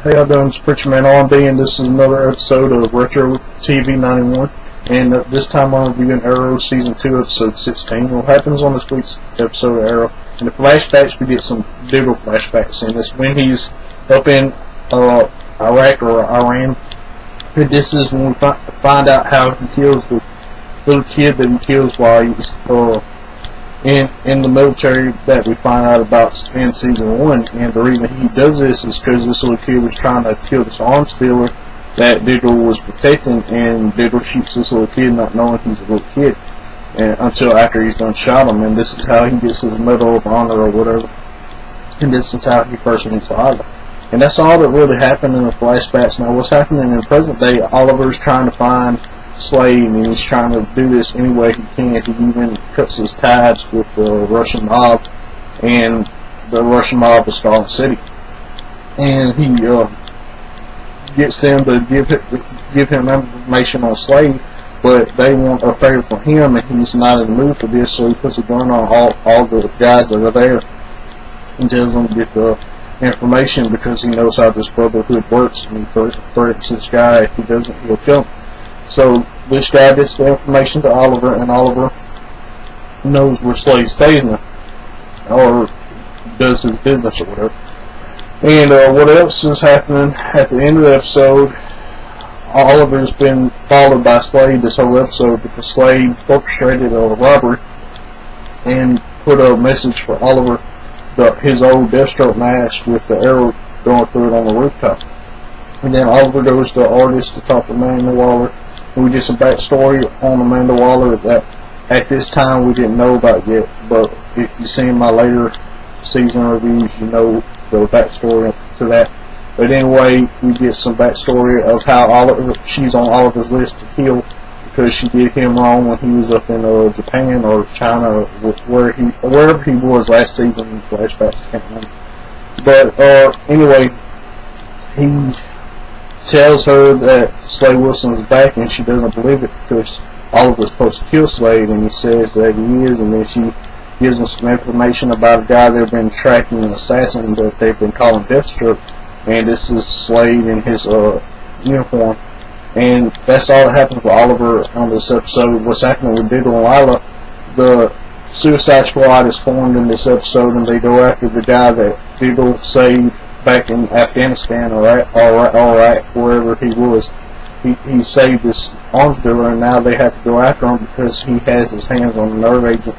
Hey, y'all doing? It's Preacher Man R&B, and this is another episode of Retro TV 91. And this time I'm reviewing Arrow Season 2, Episode 16. What happens on this week's episode of Arrow? In the flashbacks, we get some Diggle flashbacks, and it's when he's up in Iraq or Iran. And this is when we find out how he kills the little kid that he kills while he's in the military, that we find out about in Season 1. And the reason he does this is because this little kid was trying to kill this arms dealer that Diggle was protecting, and Diggle shoots this little kid not knowing he's a little kid, and until after he's done shot him. And this is how he gets his Medal of Honor or whatever, and this is how he first meets Oliver. And that's all that really happened in the flashbacks. Now what's happening in the present day, Oliver's trying to find Slade, and he's trying to do this any way he can. He even cuts his ties with the Russian mob, and the Russian mob of Scarlet City, and he gets them to give him information on Slade, but they want a favor from him, and he's not in the mood for this. So he puts a gun on all the guys that are there and tells them to get the information, because he knows how this brotherhood works, and he threatens this guy. If he doesn't, he'll kill him. So this guy gets the information to Oliver, and Oliver knows where Slade stays now, or does his business or whatever. And what else is happening at the end of the episode? Oliver's been followed by Slade this whole episode, because Slade orchestrated a robbery and put a message for Oliver, his old Deathstroke mask with the arrow going through it on the rooftop. And then Oliver goes to the artist to talk to Amanda Waller. We get some backstory on Amanda Waller that at this time we didn't know about yet, but if you've seen my later season reviews, you know the backstory to that. But anyway, we get some backstory of how she's on Oliver's list to kill, because she did him wrong when he was up in Japan or China, wherever he was last season in flashbacks, I can't remember. But anyway, he tells her that Slade Wilson is back, and she doesn't believe it, because Oliver's supposed to kill Slade, and he says that he is. And then she gives him some information about a guy they've been tracking, an assassin that they've been calling Deathstroke, and this is Slade in his uniform. And that's all that happens with Oliver on this episode. What's happening with Diggle and Lila, the Suicide Squad is formed in this episode, and they go after the guy that Diggle saved back in Afghanistan or Iraq, wherever he was. He saved this arms dealer, and now they have to go after him because he has his hands on the nerve agent.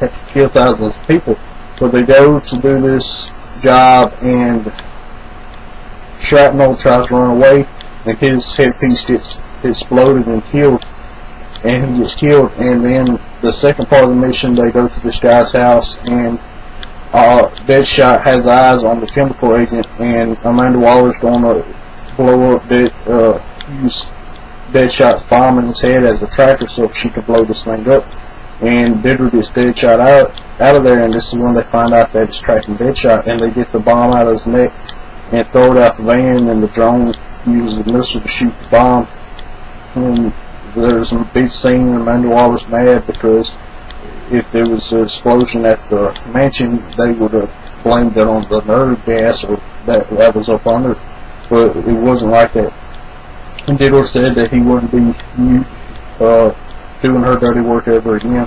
Have to kill thousands of people. So they go to do this job, and Shrapnel tries to run away, and his headpiece gets exploded and killed, and he gets killed. And then the second part of the mission, they go to this guy's house, and Deadshot has eyes on the chemical agent, and Amanda Waller's going to blow up use Deadshot's bomb in his head as a tracker so she can blow this thing up. And Diggle gets Deadshot out of there, and this is when they find out that it's tracking Deadshot, and they get the bomb out of his neck and throw it out the van, and the drone uses the missile to shoot the bomb. And there's a big scene, and Amanda Waller's mad because if there was an explosion at the mansion, they would have blamed it on the nerve gas or that was up under, but it wasn't like that. And Diggle said that he wouldn't be doing her dirty work ever again.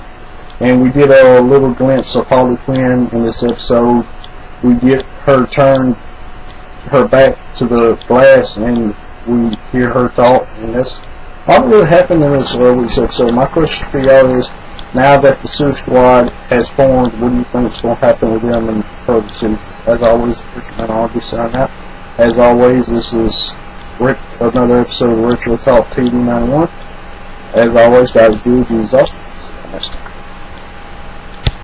And we get a little glimpse of Harley Quinn in this episode. We get her turn her back to the glass, and we hear her talk, and that's all that really happened in this week's episode. My question for y'all is, now that the Suicide Squad has formed, what do you think is going to happen with them in further seasons? As always, Preacher Man R&B signing out. As always, this is another episode of Retro Talk TV 91. As always, guys, do Jesus. See you next time.